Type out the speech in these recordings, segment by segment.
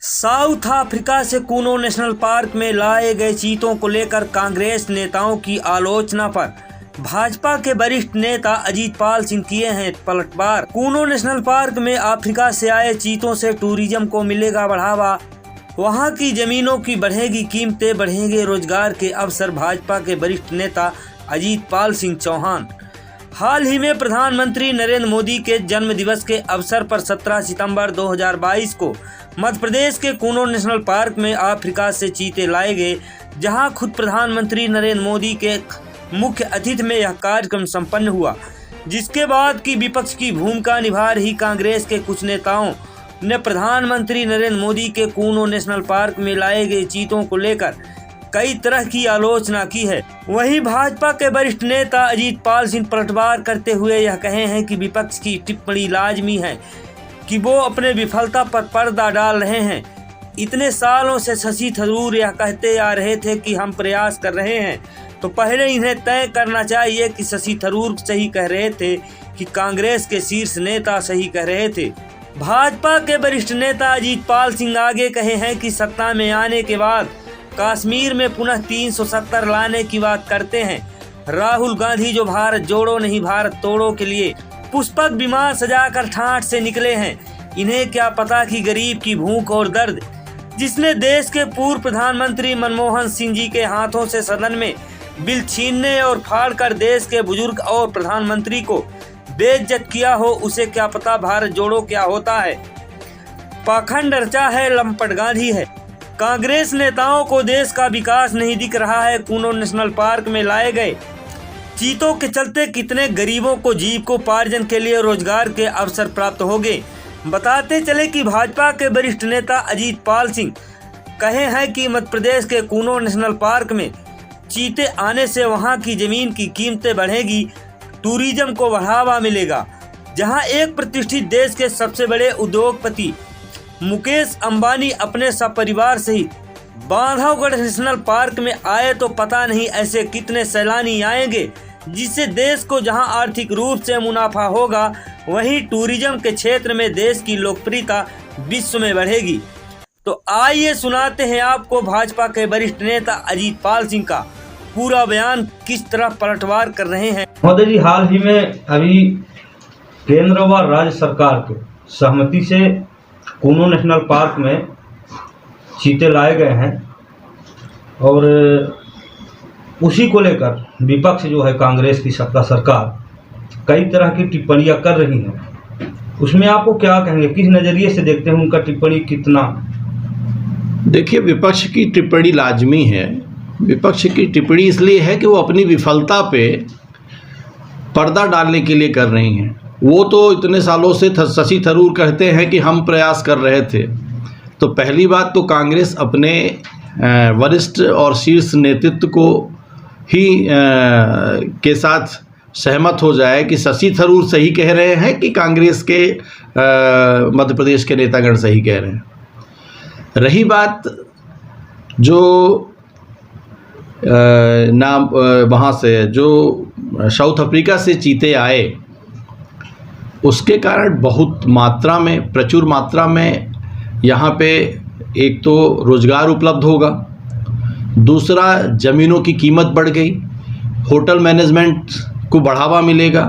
South Africa से Kuno national park में लाए गए चीतों को लेकर कांग्रेस नेताओं की आलोचना पर भाजपा के वरिष्ठ नेता अजीतपाल सिंह किए हैं पलटवार। कूनो नेशनल पार्क में अफ्रीका से आए चीतों से टूरिज्म को मिलेगा बढ़ावा, वहां की जमीनों की बढ़ेगी कीमतें, बढ़ेंगे रोजगार के अवसर। भाजपा के वरिष्ठ नेता अजीतपाल सिंह चौहान हाल ही में प्रधानमंत्री नरेंद्र मोदी के जन्म दिवस के अवसर पर 17 सितंबर 2022 को मध्य प्रदेश के कूनो नेशनल पार्क में अफ्रीका से चीते लाए गए, जहां खुद प्रधानमंत्री नरेंद्र मोदी के मुख्य अतिथि में यह कार्यक्रम संपन्न हुआ। जिसके बाद की विपक्ष की भूमिका निभा रही कांग्रेस के कुछ नेताओं ने प्रधानमंत्री नरेंद्र मोदी के कूनो नेशनल पार्क में लाए गए चीतों को लेकर कई तरह की आलोचना की है। वहीं भाजपा के वरिष्ठ नेता अजीतपाल सिंह पलटवार करते हुए यह कहे हैं कि विपक्ष की टिप्पणी लाजमी है कि वो अपने विफलता पर पर्दा डाल रहे हैं। इतने सालों से शशि थरूर यह कहते आ रहे थे कि हम प्रयास कर रहे हैं, तो पहले इन्हें तय करना चाहिए कि शशि थरूर सही कह रहे थे कि कांग्रेस के शीर्ष नेता सही कह रहे थे। भाजपा के वरिष्ठ नेता अजीतपाल सिंह आगे कहे हैं कि सत्ता में आने के बाद कश्मीर में पुनः 370 लाने की बात करते हैं। राहुल गांधी जो भारत जोड़ो नहीं भारत तोड़ो के लिए पुष्पक विमान सजाकर ठाठ से निकले हैं, इन्हें क्या पता कि गरीब की भूख और दर्द, जिसने देश के पूर्व प्रधानमंत्री मनमोहन सिंह जी के हाथों से सदन में बिल छीनने और फाड़कर देश के बुजुर्ग और प्रधानमंत्री को बेइज्जत किया हो, उसे क्या पता भारत जोड़ो क्या होता है। पाखंड रचा है, लंपट गांधी है। कांग्रेस नेताओं को देश का विकास नहीं दिख रहा है। कूनो नेशनल पार्क में लाए गए चीतों के चलते कितने गरीबों को जीविकोपार्जन के लिए रोजगार के अवसर प्राप्त होंगे। बताते चले कि भाजपा के वरिष्ठ नेता अजीतपाल सिंह कहे हैं कि मध्य प्रदेश के कूनो नेशनल पार्क में चीते आने से वहां की जमीन की कीमतें बढ़ेगी, टूरिज्म को बढ़ावा मिलेगा। जहां एक प्रतिष्ठित देश के सबसे बड़े उद्योगपति मुकेश अंबानी अपने सपरिवार सहित बांधवगढ़ नेशनल पार्क में आए, तो पता नहीं ऐसे कितने सैलानी आएंगे, जिससे देश को जहां आर्थिक रूप से मुनाफा होगा, वहीं टूरिज्म के क्षेत्र में देश की लोकप्रियता विश्व में बढ़ेगी। तो आइए सुनाते हैं आपको भाजपा के वरिष्ठ नेता अजीतपाल सिंह का पूरा बयान किस तरह पलटवार कर रहे हैं। मोदी जी हाल ही में अभी केंद्र व राज्य सरकार के सहमति से कूनो नेशनल पार्क में चीते लाए गए हैं और उसी को लेकर विपक्ष जो है कांग्रेस की सत्ता सरकार कई तरह की टिप्पणियां कर रही हैं। उसमें आपको क्या कहेंगे, किस नज़रिए से देखते हैं उनका टिप्पणी कितना? देखिए, विपक्ष की टिप्पणी लाजमी है। विपक्ष की टिप्पणी इसलिए है कि वो अपनी विफलता पे पर्दा डालने के लिए कर रही हैं। वो तो इतने सालों से शशि थरूर कहते हैं कि हम प्रयास कर रहे थे। तो पहली बात तो कांग्रेस अपने वरिष्ठ और शीर्ष नेतृत्व को ही के साथ सहमत हो जाए कि शशि थरूर सही कह रहे हैं कि कांग्रेस के मध्य प्रदेश के नेतागण सही कह रहे हैं। रही बात जो नाम वहाँ से जो साउथ अफ्रीका से चीते आए, उसके कारण बहुत मात्रा में, प्रचुर मात्रा में यहाँ पे एक तो रोज़गार उपलब्ध होगा, दूसरा ज़मीनों की कीमत बढ़ गई, होटल मैनेजमेंट को बढ़ावा मिलेगा।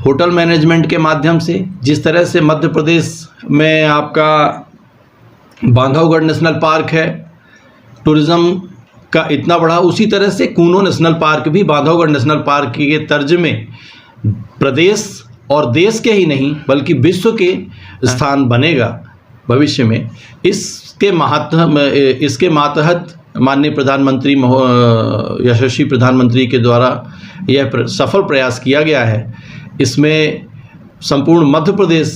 होटल मैनेजमेंट के माध्यम से जिस तरह से मध्य प्रदेश में आपका बांधवगढ़ नेशनल पार्क है, टूरिज़्म का इतना बढ़ा, उसी तरह से कूनो नेशनल पार्क भी बांधवगढ़ नेशनल पार्क के तर्ज में प्रदेश और देश के ही नहीं बल्कि विश्व के स्थान बनेगा भविष्य में। इसके मातहत माननीय प्रधानमंत्री यशस्वी प्रधानमंत्री के द्वारा यह सफल प्रयास किया गया है। इसमें संपूर्ण मध्य प्रदेश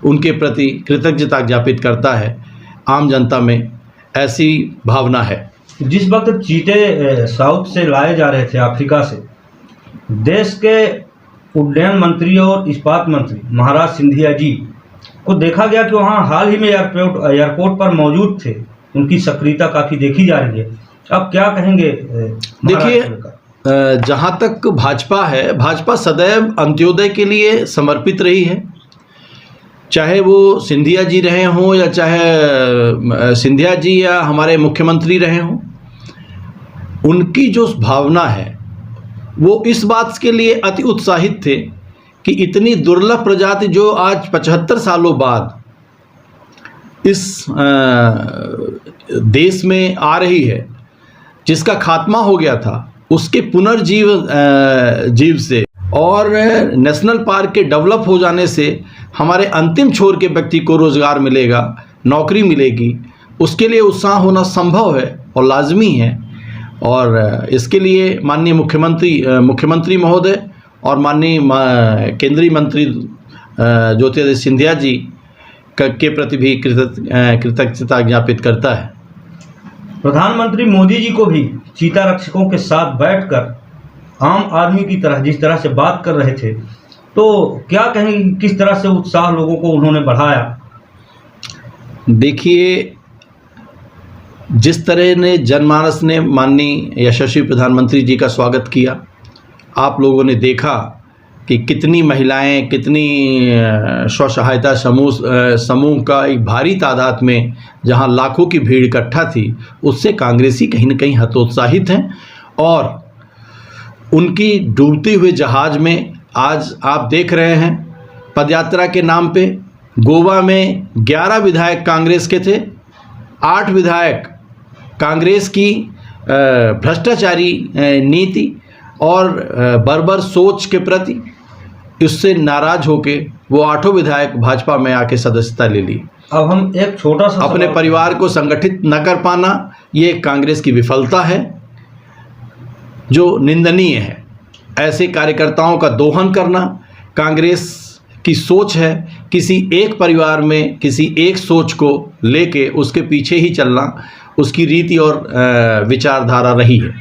उनके प्रति कृतज्ञता ज्ञापित करता है। आम जनता में ऐसी भावना है। जिस वक्त चीते साउथ से लाए जा रहे थे अफ्रीका से, देश के उड्डयन मंत्री और इस्पात मंत्री महाराज सिंधिया जी को देखा गया कि वहाँ हाल ही में एयरपोर्ट पर मौजूद थे। उनकी सक्रियता काफ़ी देखी जा रही है। अब क्या कहेंगे? देखिए, जहाँ तक भाजपा है, भाजपा सदैव अंत्योदय के लिए समर्पित रही है। चाहे वो सिंधिया जी रहे हों या चाहे सिंधिया जी या हमारे मुख्यमंत्री रहे हों, उनकी जो भावना है वो इस बात के लिए अति उत्साहित थे कि इतनी दुर्लभ प्रजाति जो आज 75 सालों बाद इस देश में आ रही है, जिसका खात्मा हो गया था, उसके जीव से और नेशनल पार्क के डेवलप हो जाने से हमारे अंतिम छोर के व्यक्ति को रोज़गार मिलेगा, नौकरी मिलेगी, उसके लिए उत्साह होना संभव है और लाजमी है। और इसके लिए माननीय मुख्यमंत्री महोदय और माननीय केंद्रीय मंत्री ज्योतिरादित्य सिंधिया जी के प्रति भी कृतज्ञता ज्ञापित करता है। प्रधानमंत्री मोदी जी को भी चीता रक्षकों के साथ बैठकर आम आदमी की तरह जिस तरह से बात कर रहे थे, तो क्या कहेंगे, किस तरह से उत्साह लोगों को उन्होंने बढ़ाया? देखिए, जिस तरह ने जनमानस ने माननीय यशस्वी प्रधानमंत्री जी का स्वागत किया, आप लोगों ने देखा कि कितनी महिलाएं, कितनी स्व सहायता समूह का एक भारी तादाद में जहां लाखों की भीड़ इकट्ठा थी, उससे कांग्रेसी कहीं न कहीं हतोत्साहित हैं। और उनकी डूबते हुए जहाज़ में आज आप देख रहे हैं, पदयात्रा के नाम पे गोवा में 11 विधायक कांग्रेस के थे, 8 विधायक कांग्रेस की भ्रष्टाचारी नीति और बर्बर सोच के प्रति इससे नाराज होके वो 8 विधायक भाजपा में आके सदस्यता ले ली। अब हम एक छोटा सा अपने परिवार को संगठित न कर पाना, ये कांग्रेस की विफलता है जो निंदनीय है। ऐसे कार्यकर्ताओं का दोहन करना कांग्रेस की सोच है। किसी एक परिवार में किसी एक सोच को लेके उसके पीछे ही चलना उसकी रीति और विचारधारा रही है।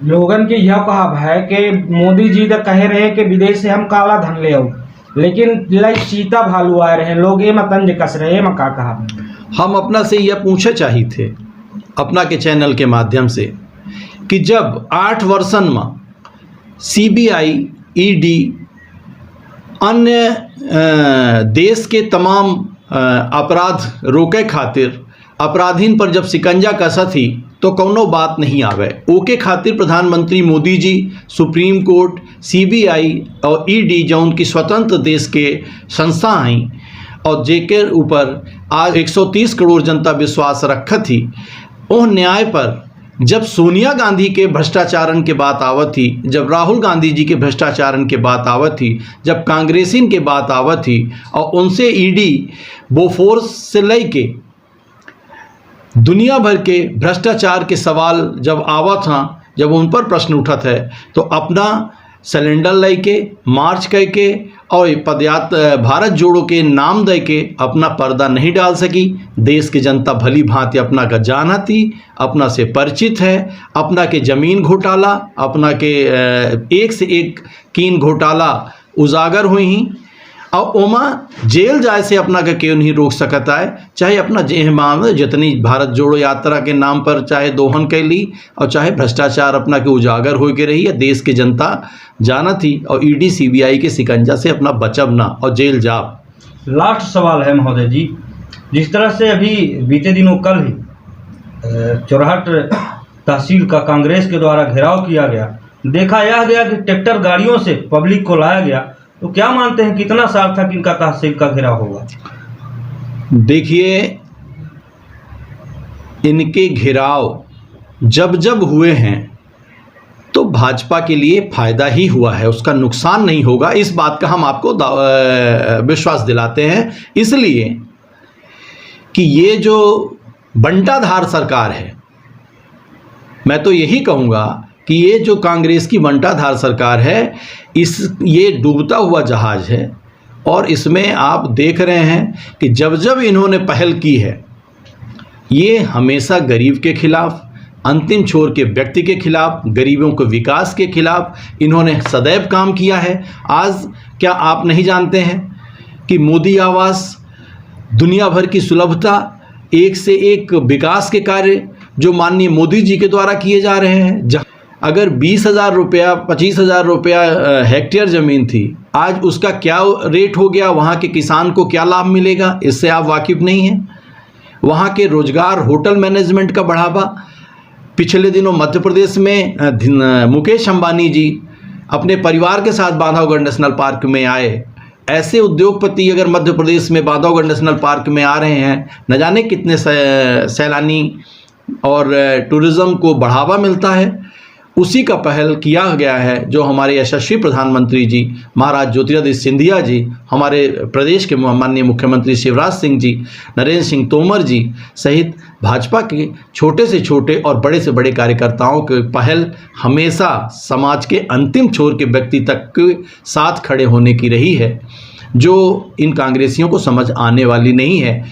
लोगन के यह कहाव है कि मोदी जी तो कह रहे हैं कि विदेश से हम काला धन ले आओ, लेकिन चीता भालू आ रहे हैं, लोग ये मतंज कस रहे हैं। का कहा हम अपना से यह पूछे चाहिए थे अपना के चैनल के माध्यम से कि जब 8 वर्षन में CBI, ED अन्य देश के तमाम अपराध रोके खातिर अपराधीन पर जब शिकंजा कसा थी तो कौनो बात नहीं आवे, ओके खातिर प्रधानमंत्री Modi ji supreme court, CBI और ED जो उनकी स्वतंत्र देश के संस्था आई और जेके ऊपर आज 130 करोड़ जनता विश्वास रखा थी। वो न्याय पर जब सोनिया गांधी के भ्रष्टाचारन के बात आवत थी, जब राहुल गांधी जी के भ्रष्टाचारन के बात आवत थी, जब कांग्रेसिन के बात आवत थी और उनसे ED बोफोर्स से लेके दुनिया भर के भ्रष्टाचार के सवाल जब आवत था, जब उन पर प्रश्न उठत है, तो अपना सिलेंडर लेके मार्च करके और भारत जोड़ो के नाम दे के अपना पर्दा नहीं डाल सकी। देश की जनता भली भांति अपना का जाना थी, अपना से परिचित है, अपना के ज़मीन घोटाला, अपना के एक से एक कीन घोटाला उजागर हुई ही और ओमा जेल जाए से अपना का क्यों नहीं रोक सकता है। चाहे अपना जेहमान जितनी भारत जोड़ो यात्रा के नाम पर चाहे दोहन कर ली और चाहे भ्रष्टाचार अपना के उजागर हो के रही है, देश की जनता जाना थी और ED CBI के शिकंजा से अपना बचब ना और जेल जाब। लास्ट सवाल है महोदय जी, जिस तरह से अभी बीते दिनों कल ही चौराहट तहसील का कांग्रेस के द्वारा घेराव किया गया, देखा यह गया कि ट्रैक्टर गाड़ियों से पब्लिक को लाया गया, तो क्या मानते हैं कितना सार्थक इनका तहसील का घेराव होगा? देखिए, इनके घेराव जब जब हुए हैं तो भाजपा के लिए फायदा ही हुआ है, उसका नुकसान नहीं होगा। इस बात का हम आपको विश्वास दिलाते हैं, इसलिए कि ये जो बंटाधार सरकार है, मैं तो यही कहूँगा कि ये जो कांग्रेस की बंटाधार सरकार है, ये डूबता हुआ जहाज़ है और इसमें आप देख रहे हैं कि जब जब इन्होंने पहल की है, ये हमेशा गरीब के खिलाफ, अंतिम छोर के व्यक्ति के खिलाफ, गरीबों के विकास के खिलाफ इन्होंने सदैव काम किया है। आज क्या आप नहीं जानते हैं कि मोदी आवास, दुनिया भर की सुलभता, एक से एक विकास के कार्य जो माननीय मोदी जी के द्वारा किए जा रहे हैं। अगर 20,000 रुपया 25,000 रुपया हेक्टेयर ज़मीन थी, आज उसका क्या रेट हो गया, वहाँ के किसान को क्या लाभ मिलेगा, इससे आप वाकिफ़ नहीं हैं। वहाँ के रोजगार, होटल मैनेजमेंट का बढ़ावा। पिछले दिनों मध्य प्रदेश में मुकेश अंबानी जी अपने परिवार के साथ बांधवगढ़ नेशनल पार्क में आए। ऐसे उद्योगपति अगर मध्य प्रदेश में बांधवगढ़ नेशनल पार्क में आ रहे हैं, न जाने कितने सैलानी और टूरिज़्म को बढ़ावा मिलता है। उसी का पहल किया गया है जो हमारे यशस्वी प्रधानमंत्री जी महाराज ज्योतिरादित्य सिंधिया जी, हमारे प्रदेश के माननीय मुख्यमंत्री शिवराज सिंह जी, नरेंद्र सिंह तोमर जी सहित भाजपा के छोटे से छोटे और बड़े से बड़े कार्यकर्ताओं की पहल हमेशा समाज के अंतिम छोर के व्यक्ति तक के साथ खड़े होने की रही है, जो इन कांग्रेसियों को समझ आने वाली नहीं है।